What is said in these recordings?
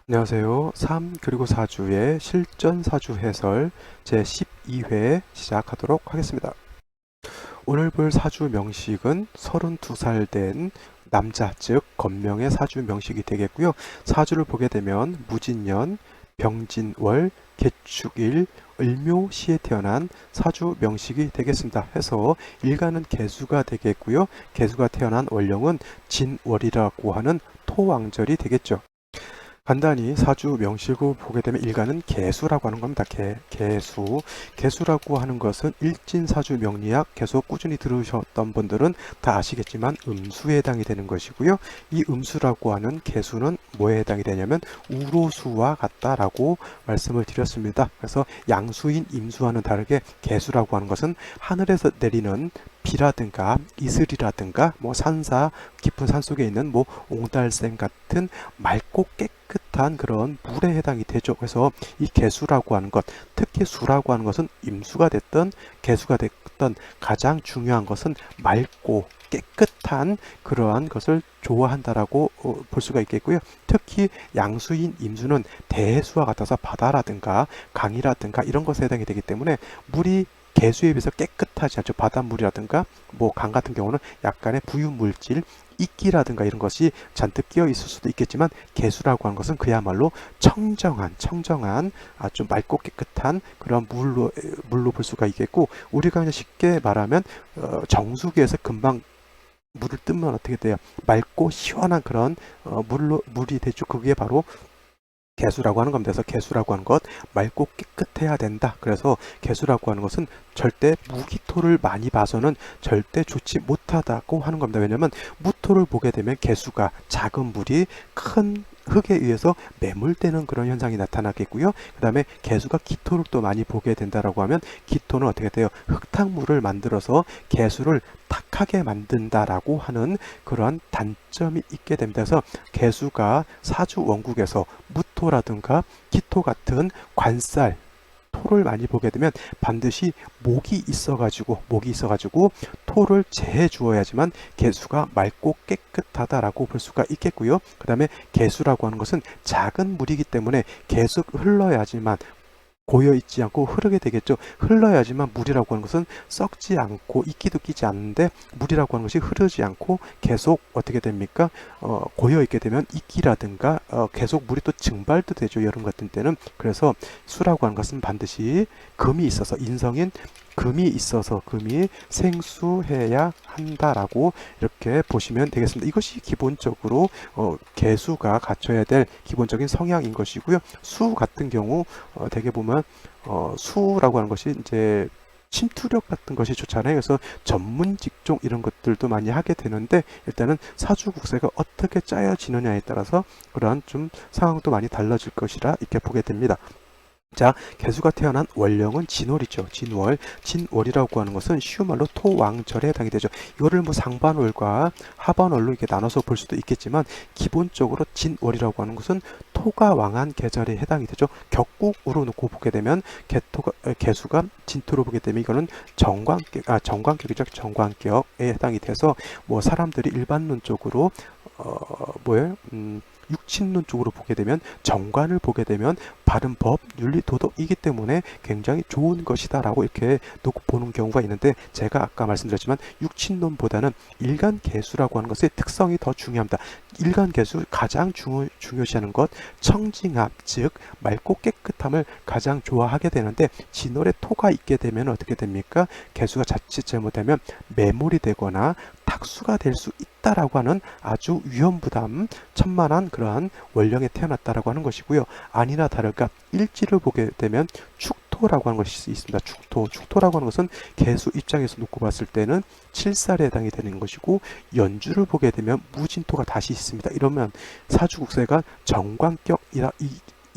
안녕하세요. 3 그리고 4주의 실전 사주 해설 제12회 시작하도록 하겠습니다. 오늘 볼 사주 명식은 32살 된 남자, 즉 건명의 사주 명식이 되겠고요. 사주를 보게 되면 무진년, 병진월, 개축일, 을묘시에 태어난 사주 명식이 되겠습니다. 해서 일간은 개수가 되겠고요. 개수가 태어난 월령은 진월이라고 하는 토왕절이 되겠죠. 간단히 사주 명식을 보게 되면 일간은 개수라고 하는 겁니다. 개수. 개수라고 하는 것은 일진사주 명리학 계속 꾸준히 들으셨던 분들은 다 아시겠지만 음수에 해당이 되는 것이고요. 이 음수라고 하는 개수는 뭐에 해당이 되냐면 우로수와 같다라고 말씀을 드렸습니다. 그래서 양수인 임수와는 다르게 개수라고 하는 것은 하늘에서 내리는 비라든가 이슬이라든가 산사 깊은 산 속에 있는 옹달샘 같은 맑고 깨끗한 그런 물에 해당이 되죠. 그래서 이 개수라고 하는 것, 특히 수라고 하는 것은 임수가 됐든 개수가 됐든 가장 중요한 것은 맑고 깨끗한 그러한 것을 좋아한다라고 볼 수가 있겠고요. 특히 양수인 임수는 대수와 같아서 바다라든가 강이라든가 이런 것에 해당이 되기 때문에 물이 개수에 비해서 깨끗하지 않죠. 바닷물이라든가 강 같은 경우는 약간의 부유물질, 이끼라든가 이런 것이 잔뜩 끼어 있을 수도 있겠지만 개수라고 하는 것은 그야말로 청정한 아주 맑고 깨끗한 그런 물로 볼 수가 있겠고, 우리가 그냥 쉽게 말하면 정수기에서 금방 물을 뜨면 어떻게 돼요? 맑고 시원한 그런 물이 되죠. 그게 바로 개수라고 하는 겁니다. 그래서 개수라고 하는 것, 맑고 깨끗해야 된다. 그래서 개수라고 하는 것은 절대 무기토를 많이 봐서는 절대 좋지 못하다고 하는 겁니다. 왜냐하면 무토를 보게 되면 개수가 작은 물이 큰 흙에 의해서 매몰되는 그런 현상이 나타나겠고요. 그 다음에 개수가 기토를 또 많이 보게 된다라고 하면 기토는 어떻게 돼요? 흙탕물을 만들어서 개수를 탁하게 만든다라고 하는 그러한 단점이 있게 됩니다. 그래서 개수가 사주 원국에서 무토라든가 기토 같은 관살 토를 많이 보게 되면 반드시 목이 있어가지고 토를 제해 주어야지만 개수가 맑고 깨끗하다라고 볼 수가 있겠고요. 그 다음에 개수라고 하는 것은 작은 물이기 때문에 계속 흘러야지만 고여 있지 않고 흐르게 되겠죠. 흘러야지만 물이라고 하는 것은 썩지 않고 이끼도 끼지 않는데, 물이라고 하는 것이 흐르지 않고 계속 어떻게 됩니까? 고여 있게 되면 이끼라든가 계속 물이 또 증발도 되죠. 여름 같은 때는. 그래서 수라고 하는 것은 반드시 금이 있어서, 인성인 금이 생수해야 한다라고 이렇게 보시면 되겠습니다. 이것이 기본적으로 개수가 갖춰야 될 기본적인 성향인 것이고요. 수 같은 경우 되게 보면 수라고 하는 것이 이제 침투력 같은 것이 좋잖아요. 그래서 전문 직종 이런 것들도 많이 하게 되는데, 일단은 사주 국세가 어떻게 짜여지느냐에 따라서 그러한 좀 상황도 많이 달라질 것이라 이렇게 보게 됩니다. 자, 개수가 태어난 월령은 진월이죠. 진월이라고 하는 것은 쉬운 말로 토왕절에 해당이 되죠. 이거를 상반월과 하반월로 이렇게 나눠서 볼 수도 있겠지만, 기본적으로 진월이라고 하는 것은 토가 왕한 계절에 해당이 되죠. 격국으로 놓고 보게 되면 개수가 진토로 보게 되면 이거는 정관격이죠. 정관격에 해당이 돼서 사람들이 일반론적으로 육친론 쪽으로 보게 되면, 정관을 보게 되면 바른 법, 윤리, 도덕이기 때문에 굉장히 좋은 것이다 라고 이렇게 놓고 보는 경우가 있는데, 제가 아까 말씀드렸지만 육친론보다는 일간개수라고 하는 것의 특성이 더 중요합니다. 일간개수 가장 중요시하는 것, 청징함, 즉 맑고 깨끗함을 가장 좋아하게 되는데, 진월에 토가 있게 되면 어떻게 됩니까? 개수가 자칫 잘못되면 매몰이 되거나 탁수가 될 수 있다라고 하는 아주 위험부담 천만한 그러한 월령에 태어났다라고 하는 것이고요. 아니나 다를까 일지를 보게 되면 축토라고 하는 것이 있습니다. 축토라고 하는 것은 개수 입장에서 놓고 봤을 때는 7살에 해당이 되는 것이고, 연주를 보게 되면 무진토가 다시 있습니다. 이러면 사주국세가 정관격이라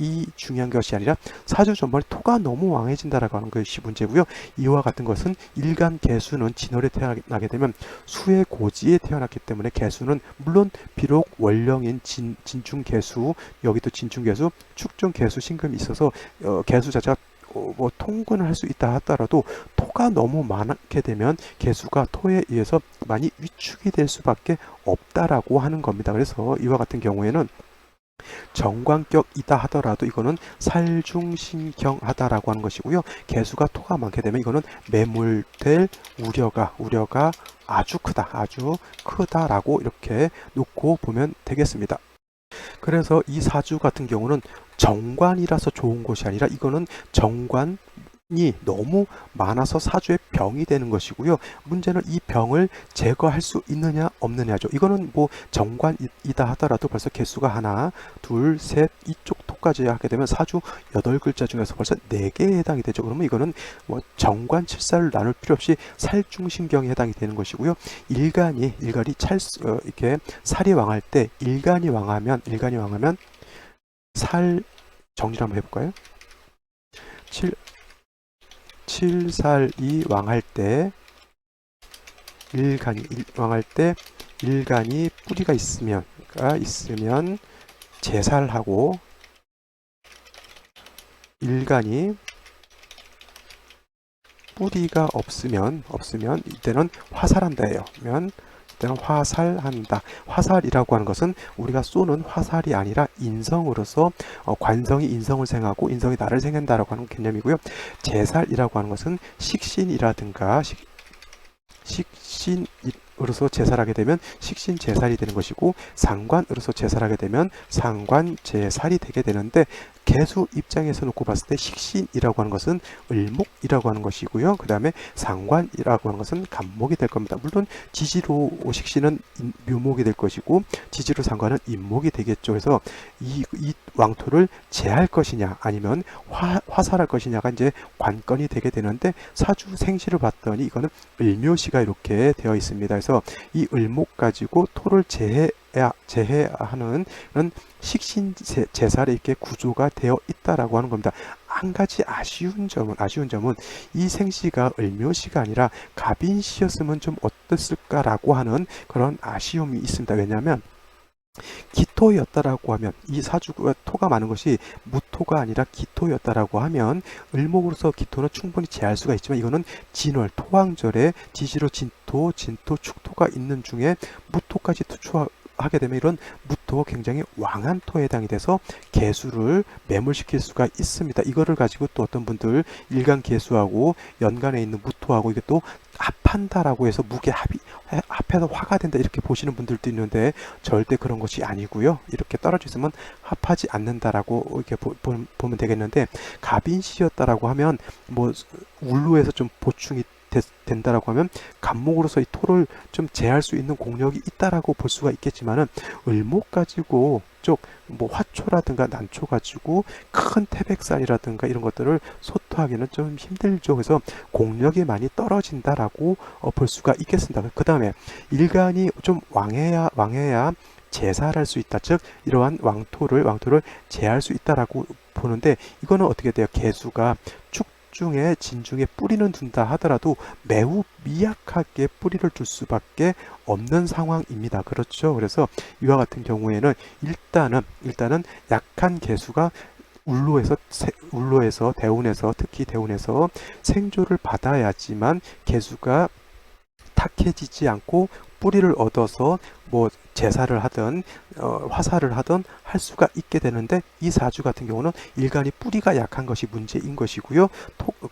이 중요한 것이 아니라 사주 전반에 토가 너무 왕해진다라고 하는 것이 문제고요. 이와 같은 것은 일간 개수는 진월에 태어나게 되면 수의 고지에 태어났기 때문에, 개수는 물론 비록 원령인 진중 개수, 여기도 진중 개수, 축중 개수 신금이 있어서 개수 자체가 통근을 할 수 있다 하더라도 토가 너무 많게 되면 개수가 토에 의해서 많이 위축이 될 수밖에 없다라고 하는 겁니다. 그래서 이와 같은 경우에는 정관격이다 하더라도 이거는 살중신경하다라고 하는 것이고요. 개수가 토가 많게 되면 이거는 매몰될 우려가 아주 크다라고 이렇게 놓고 보면 되겠습니다. 그래서 이 사주 같은 경우는 정관이라서 좋은 것이 아니라 이거는 정관이 너무 많아서 사주에 병이 되는 것이고요. 문제는 이 병을 제거할 수 있느냐 없느냐죠. 이거는 뭐 정관이다 하더라도 벌써 개수가 하나, 둘, 셋 이쪽 토까지 하게 되면 사주 8글자 중에서 벌써 4개에 해당이 되죠. 그러면 이거는 뭐 정관 칠사를 나눌 필요 없이 살중신경에 해당이 되는 것이고요. 일간이 이렇게 살이 왕할 때 일간이 왕하면 살 정리를 한번 해볼까요? 칠살이 왕할 때 일간이 뿌리가 있으면 제살하고 일간이 뿌리가 없으면 이때는 화살한다예요. 이때는 화살한다. 화살이라고 하는 것은 우리가 쏘는 화살이 아니라 인성으로서 관성이 인성을 생하고 인성이 나를 생한다라고 하는 개념이고요. 제살이라고 하는 것은 식신이라든가 식신으로서 제살하게 되면 식신제살이 되는 것이고 상관으로서 제살하게 되면 상관제살이 되게 되는데 개수 입장에서 놓고 봤을 때 식신이라고 하는 것은 을목이라고 하는 것이고요. 그 다음에 상관이라고 하는 것은 간목이 될 겁니다. 물론 지지로 식신은 묘목이 될 것이고 지지로 상관은 임목이 되겠죠. 그래서 이 왕토를 제할 것이냐 아니면 화살할 것이냐가 이제 관건이 되게 되는데 사주 생시를 봤더니 이거는 을묘시가 이렇게 되어 있습니다. 그래서 이 을목 가지고 토를 제해하는 그런 식신 제살에 이렇게 구조가 되어 있다라고 하는 겁니다. 한 가지 아쉬운 점은 이 생시가 을묘시가 아니라 갑인시였으면 좀 어땠을까라고 하는 그런 아쉬움이 있습니다. 왜냐하면 기토였다라고 하면 이 사주가 토가 많은 것이 무토가 아니라 기토였다라고 하면 을목으로서 기토는 충분히 제할 수가 있지만 이거는 진월 토왕절에 지지로 진토 축토가 있는 중에 무토까지 투출하게 되면 이런 무토가 굉장히 왕한 토에 해당이 돼서 개수를 매몰시킬 수가 있습니다. 이거를 가지고 또 어떤 분들 일간 개수하고 연간에 있는 무토하고 이게 또 합한다라고 해서 무게 합해서 화가 된다 이렇게 보시는 분들도 있는데 절대 그런 것이 아니고요. 이렇게 떨어져 있으면 합하지 않는다라고 이렇게 보면 되겠는데 갑인시였다라고 하면 뭐 울루에서 좀 보충이 된다라고 하면 간목으로서 이 토를 좀 제할 수 있는 공력이 있다라고 볼 수가 있겠지만은 을목 가지고 뭐 화초라든가 난초 가지고 큰 태백산이라든가 이런 것들을 소토하기는 좀 힘들죠. 그래서 공력이 많이 떨어진다라고 볼 수가 있겠습니다. 그 다음에 일간이 좀 왕해야 제살할 수 있다. 즉 이러한 왕토를 제할 수 있다라고 보는데 이거는 어떻게 돼요? 개수가 중에 진중에 뿌리는 둔다 하더라도 매우 미약하게 뿌리를 둘 수밖에 없는 상황입니다. 그렇죠. 그래서 이와 같은 경우에는 일단은 약한 개수가 울로에서 대운에서 특히 대운에서 생조를 받아야지만 개수가 탁해지지 않고 뿌리를 얻어서 뭐 제사를 하든 화살을 하든 할 수가 있게 되는데 이 사주 같은 경우는 일간이 뿌리가 약한 것이 문제인 것이고요.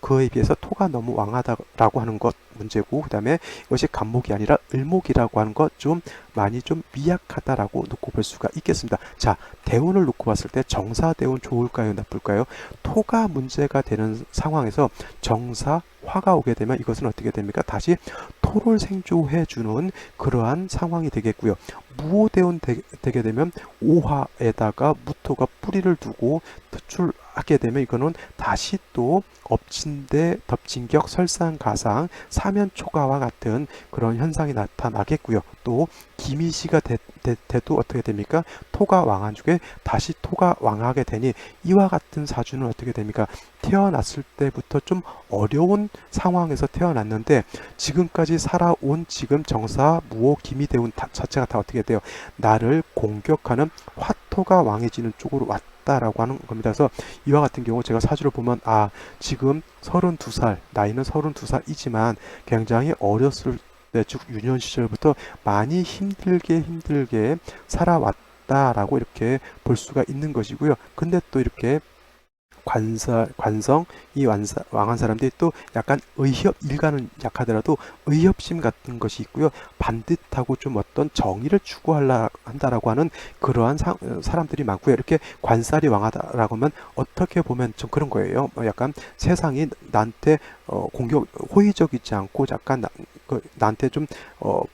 그에 비해서 토가 너무 왕하다라고 하는 것 문제고 그 다음에 이것이 간목이 아니라 을목이라고 하는 것 좀 많이 좀 미약하다라고 놓고 볼 수가 있겠습니다. 자, 대운을 놓고 봤을 때 정사대운 좋을까요 나쁠까요? 토가 문제가 되는 상황에서 정사 화가 오게 되면 이것은 어떻게 됩니까? 다시 토를 생조해 주는 그러한 상황이 되겠고요. 무오대운 되게 되면 오화에다가 무토가 뿌리를 두고 투출하게 되면 이거는 다시 또 엎친대 덮친격 설상가상 사면초가와 같은 그런 현상이 나타나겠고요. 또 기미시가 돼도 어떻게 됩니까? 토가 왕한 중에 다시 토가 왕하게 되니 이와 같은 사주는 어떻게 됩니까? 태어났을 때부터 좀 어려운 상황에서 태어났는데 지금까지 살아온 지금 정사 무오 기미대운 자체가 다 어떻게 돼요? 나를 공격하는 화토가 왕해지는 쪽으로 왔다라고 하는 겁니다. 그래서 이와 같은 경우 제가 사주를 보면 지금 32살 나이는 32살이지만 굉장히 어렸을 때 즉 유년 시절부터 많이 힘들게 살아왔다 왔다라고 이렇게 볼 수가 있는 것이고요. 근데 또 이렇게 관성, 이 왕한 사람들이 또 약간 일가는 약하더라도 의협심 같은 것이 있고요. 반듯하고 좀 어떤 정의를 추구하려 한다라고 하는 그러한 사람들이 많고요. 이렇게 관살이 왕하다라고 하면 어떻게 보면 좀 그런 거예요. 약간 세상이 나한테 호의적이지 않고 약간 나한테 좀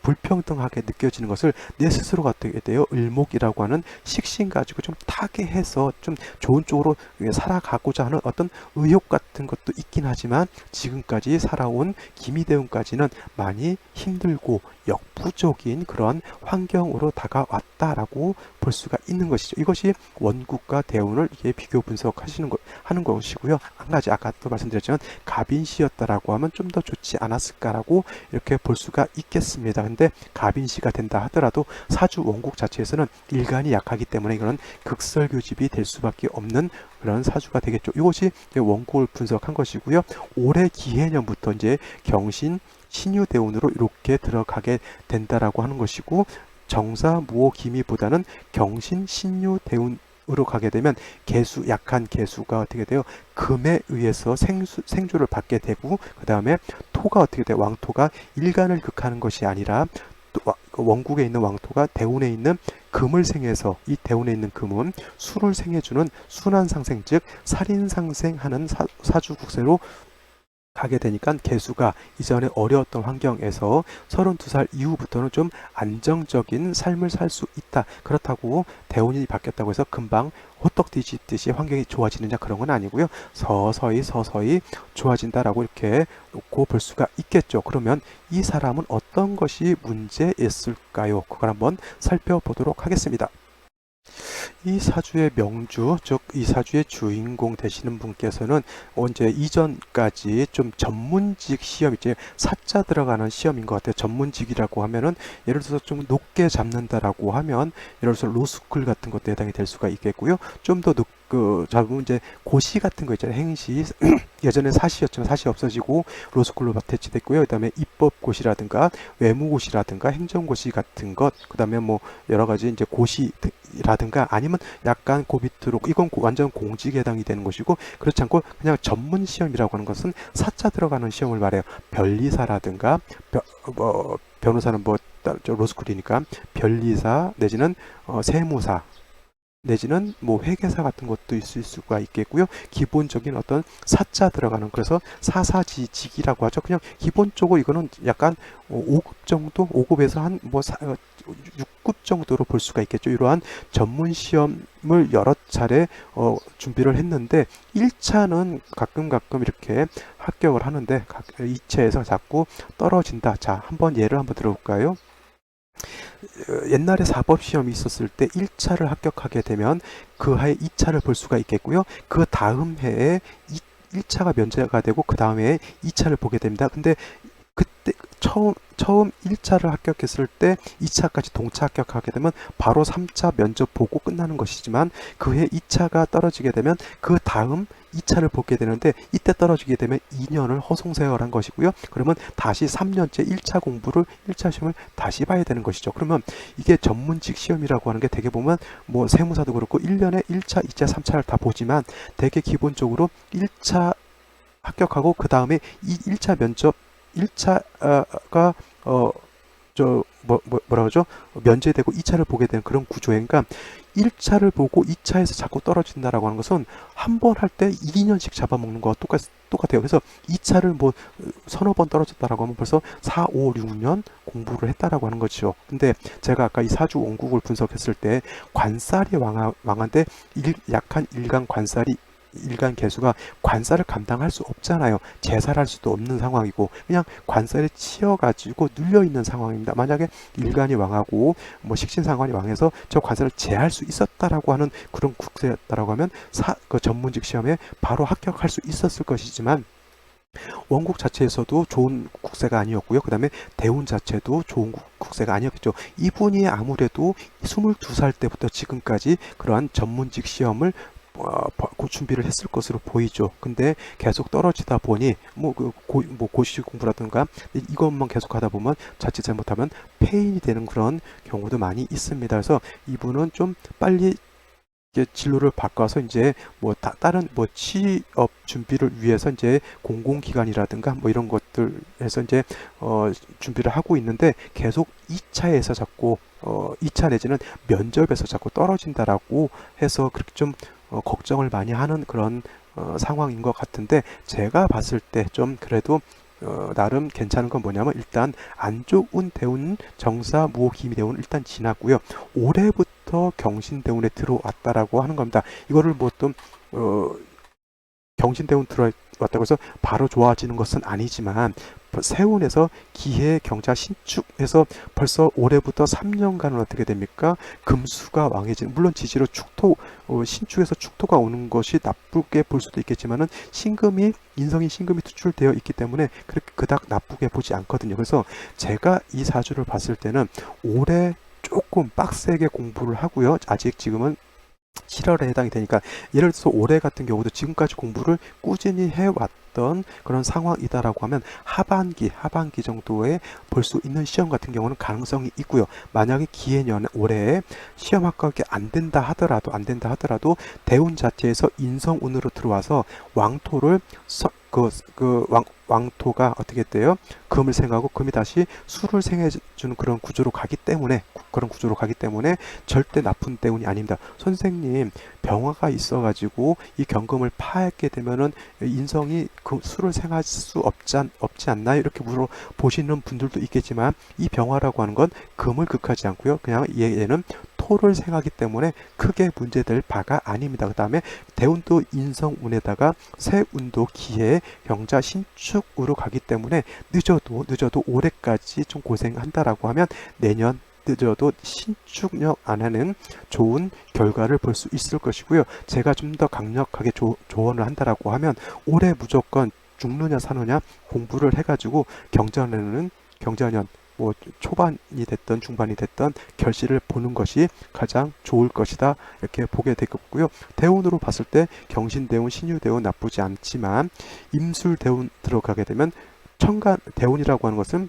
불평등하게 느껴지는 것을 내 스스로가 어떻게 돼요? 을목이라고 하는 식신 가지고 좀 타개해서 좀 좋은 쪽으로 살아가고자 하는 어떤 의욕 같은 것도 있긴 하지만 지금까지 살아온 기미대운까지는 많이 힘들고 역부족인 그런 환경으로 다가왔다라고 볼 수가 있는 것이죠. 이것이 원국과 대운을 이게 비교 하는 것이고요. 한 가지 아까 또 말씀드렸지만 갑인시였다라고 하면 좀 더 좋지 않았을까라고 이렇게 볼 수가 있겠습니다. 근데 갑인시가 된다 하더라도 사주 원국 자체에서는 일간이 약하기 때문에 이거는 극설교집이 될 수밖에 없는 그런 사주가 되겠죠. 이것이 원국을 분석한 것이고요. 올해 기해년부터 이제 경신 신유대운으로 이렇게 들어가게 된다라고 하는 것이고 정사무호 기미보다는 경신 신유대운으로 가게 되면 약한 개수가 어떻게 돼요? 금에 의해서 생주를 받게 되고 그 다음에 토가 어떻게 돼요? 왕토가 일간을 극하는 것이 아니라 원국에 있는 왕토가 대운에 있는 금을 생해서 이 대운에 있는 금은 수를 생해주는 순환상생 즉 살인상생하는 사주국세로 가게 되니까 개수가 이전에 어려웠던 환경에서 32살 이후부터는 좀 안정적인 삶을 살 수 있다. 그렇다고 대운이 바뀌었다고 해서 금방 호떡 뒤집듯이 환경이 좋아지느냐 그런 건 아니고요. 서서히 좋아진다라고 이렇게 놓고 볼 수가 있겠죠. 그러면 이 사람은 어떤 것이 문제였을까요? 그걸 한번 살펴보도록 하겠습니다. 이 사주의 명주, 즉 이 사주의 주인공 되시는 분께서는 언제 이전까지 좀 전문직 시험, 이제 사자 들어가는 시험인 것 같아요. 전문직이라고 하면은 예를 들어서 좀 높게 잡는다라고 하면 예를 들어서 로스쿨 같은 것도 해당이 될 수가 있겠고요. 좀 더 잡으면 이제 고시 같은 거 있잖아요. 행시 예전에 사시였지만 사시 없어지고 로스쿨로 대체됐고요. 그 다음에 입법고시라든가 외무고시라든가 행정고시 같은 것, 그 다음에 뭐 여러 가지 이제 고시라든가 아니면 약간 고비트로 이건 완전 공직에 해당이 되는 것이고 그렇지 않고 그냥 전문 시험이라고 하는 것은 사자 들어가는 시험을 말해요. 변리사라든가 변호사는 뭐 로스쿨이니까 변리사 내지는 세무사 내지는 뭐 회계사 같은 것도 있을 수가 있겠고요. 기본적인 어떤 사자 들어가는 그래서 사사지직이라고 하죠. 그냥 기본적으로 이거는 약간 5급 정도, 5급에서 한 뭐 6급 정도로 볼 수가 있겠죠. 이러한 전문 시험을 여러 차례 준비를 했는데 1차는 가끔 이렇게 합격을 하는데 2차에서 자꾸 떨어진다. 자, 예를 한번 들어볼까요? 옛날에 사법시험이 있었을 때 1차를 합격하게 되면 그 해에 2차를 볼 수가 있겠고요. 그 다음 해에 1차가 면제가 되고 그 다음 해에 2차를 보게 됩니다. 근데 그때 처음 1차를 합격했을 때 2차까지 동차 합격하게 되면 바로 3차 면접 보고 끝나는 것이지만 그 해 2차가 떨어지게 되면 그 다음 2차를 보게 되는데 이때 떨어지게 되면 2년을 허송세월한 것이고요. 그러면 다시 3년째 1차 공부를 1차 시험을 다시 봐야 되는 것이죠. 그러면 이게 전문직 시험이라고 하는 게 되게 보면 뭐 세무사도 그렇고 1년에 1차, 2차, 3차를 다 보지만 되게 기본적으로 1차 합격하고 그 다음에 이 1차 면접 1차가 뭐라 그러죠? 면제되고 2차를 보게 되는 그런 구조니까 1차를 보고 2차에서 자꾸 떨어진다라고 하는 것은 한 번 할 때 2년씩 잡아먹는 거와 똑같아요. 그래서 2차를 뭐 서너 번 떨어졌다라고 하면 벌써 4, 5, 6년 공부를 했다라고 하는 거죠. 근데 제가 아까 이 사주 원국을 분석했을 때 관살이 왕한데 약한 일간 관살이 일간 개수가 관살을 감당할 수 없잖아요. 제살할 수도 없는 상황이고 그냥 관살에 치여가지고 눌려있는 상황입니다. 만약에 일간이 왕하고 뭐 식신상관이 왕해서 저 관살을 제할 수 있었다라고 하는 그런 국세였다라고 하면 그 전문직 시험에 바로 합격할 수 있었을 것이지만 원국 자체에서도 좋은 국세가 아니었고요. 그 다음에 대운 자체도 좋은 국세가 아니었겠죠. 이분이 아무래도 22살 때부터 지금까지 그러한 전문직 시험을 준비를 했을 것으로 보이죠. 근데 계속 떨어지다 보니 고시 공부라든가 이것만 계속 하다 보면 자칫 잘못하면 페인이 되는 그런 경우도 많이 있습니다. 그래서 이분은 좀 빨리 이제 진로를 바꿔서 이제 다른 취업 준비를 위해서 이제 공공기관이라든가 이런 것들에서 이제 준비를 하고 있는데 계속 2차에서 자꾸 2차 내지는 면접에서 자꾸 떨어진다라고 해서 그렇게 좀 걱정을 많이 하는 그런 상황인 것 같은데, 제가 봤을 때 좀 그래도 나름 괜찮은 건 뭐냐면, 일단 안 좋은 대운 정사 무호 기미 대운 일단 지났고요. 올해부터 경신대운에 들어왔다라고 하는 겁니다. 이거를 경신대운 들어왔다고 해서 바로 좋아지는 것은 아니지만, 세운에서 기해 경자 신축해서 벌써 올해부터 3년간은 어떻게 됩니까? 금수가 왕해지는, 물론 지지로 축토 신축에서 축토가 오는 것이 나쁘게 볼 수도 있겠지만은 인성이 신금이 투출되어 있기 때문에 그렇게 그닥 나쁘게 보지 않거든요. 그래서 제가 이 사주를 봤을 때는 올해 조금 빡세게 공부를 하고요. 아직 지금은 7월에 해당이 되니까, 예를 들어서 올해 같은 경우도 지금까지 공부를 꾸준히 해왔던 그런 상황이다라고 하면 하반기 정도에 볼 수 있는 시험 같은 경우는 가능성이 있고요. 만약에 기해년 올해에 시험 합격이 안 된다 하더라도 대운 자체에서 인성운으로 들어와서 왕토를 왕토가 어떻게 돼요? 금을 생하고 금이 다시 수를 생해주는 그런 구조로 가기 때문에 절대 나쁜 대운이 아닙니다. 선생님, 병화가 있어가지고 이 경금을 파악게 되면은 인성이 그 수를 생할 수 없지 않나요? 이렇게 물어보시는 분들도 있겠지만, 이 병화라고 하는 건 금을 극하지 않고요. 그냥 얘는 토를 생하기 때문에 크게 문제될 바가 아닙니다. 그 다음에 대운도 인성운에다가 세운도 기해 경자 신축으로 가기 때문에 늦어도 올해까지 좀 고생한다라고 하면 내년 늦어도 신축력 안에는 좋은 결과를 볼 수 있을 것이고요. 제가 좀 더 강력하게 조언을 한다라고 하면, 올해 무조건 죽느냐 사느냐 공부를 해가지고 경자년은 초반이 됐던 중반이 됐던 결실을 보는 것이 가장 좋을 것이다, 이렇게 보게 되겠고요. 대운으로 봤을 때 경신대운, 신유대운 나쁘지 않지만, 임술대운 들어가게 되면 대운이라고 하는 것은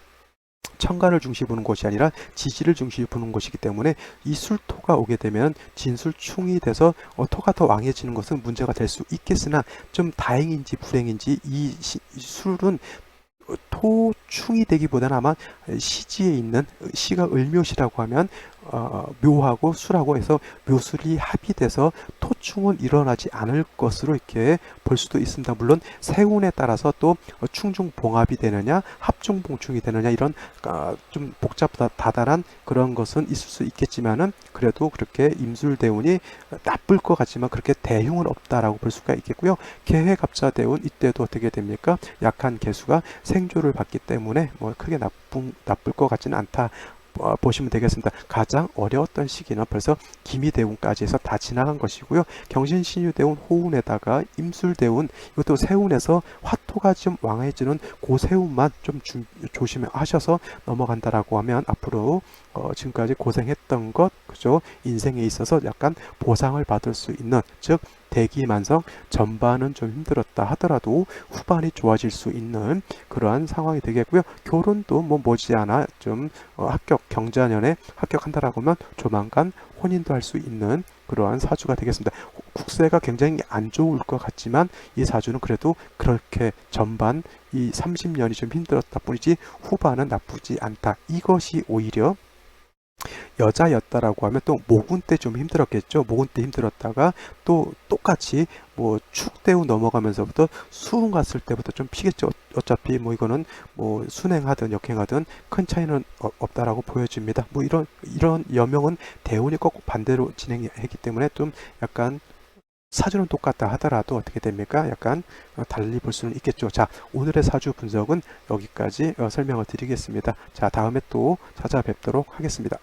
천간을 중시 보는 것이 아니라 지지를 중시 보는 것이기 때문에, 이 술토가 오게 되면 진술충이 돼서 토가 더 왕해지는 것은 문제가 될 수 있겠으나, 좀 다행인지 불행인지 이 술은 토충이 되기보다는 아마 시지에 있는, 시가 을묘시라고 하면 묘하고 술하고 해서 묘술이 합의돼서 토충은 일어나지 않을 것으로 이렇게 볼 수도 있습니다. 물론 세운에 따라서 또 충중봉합이 되느냐 합중봉충이 되느냐 이런 좀 복잡다단한 그런 것은 있을 수 있겠지만은, 그래도 그렇게 임술대운이 나쁠 것 같지만 그렇게 대흉은 없다라고 볼 수가 있겠고요. 개해갑자대운 이때도 어떻게 됩니까? 약한 개수가 생조를 받기 때문에 크게 나쁠 것 같지는 않다 보시면 되겠습니다. 가장 어려웠던 시기는 벌써 기미대운까지 해서 다 지나간 것이고요. 경신신유대운 호운에다가 임술대운, 이것도 세운에서 화토가 좀 왕해지는 고세운만 좀 조심하셔서 넘어간다라고 하면, 앞으로 지금까지 고생했던 것, 그죠? 인생에 있어서 약간 보상을 받을 수 있는, 즉 대기만성 전반은 좀 힘들었다 하더라도 후반이 좋아질 수 있는 그러한 상황이 되겠고요. 결혼도 머지않아 좀 경자년에 합격한다라고 하면 조만간 혼인도 할 수 있는 그러한 사주가 되겠습니다. 국세가 굉장히 안 좋을 것 같지만, 이 사주는 그래도 그렇게 전반 이 30년이 좀 힘들었다 뿐이지 후반은 나쁘지 않다. 이것이 오히려 여자였다라고 하면 또 모군 때 좀 힘들었겠죠. 모군 때 힘들었다가 또 똑같이 축대우 넘어가면서부터 수운 갔을 때부터 좀 피겠죠. 어차피 이거는 순행하든 역행하든 큰 차이는 없다라고 보여집니다. 이런 여명은 대운이 꼭 반대로 진행했기 때문에 좀 약간 사주는 똑같다 하더라도 어떻게 됩니까? 약간 달리 볼 수는 있겠죠. 자, 오늘의 사주 분석은 여기까지 설명을 드리겠습니다. 자, 다음에 또 찾아뵙도록 하겠습니다.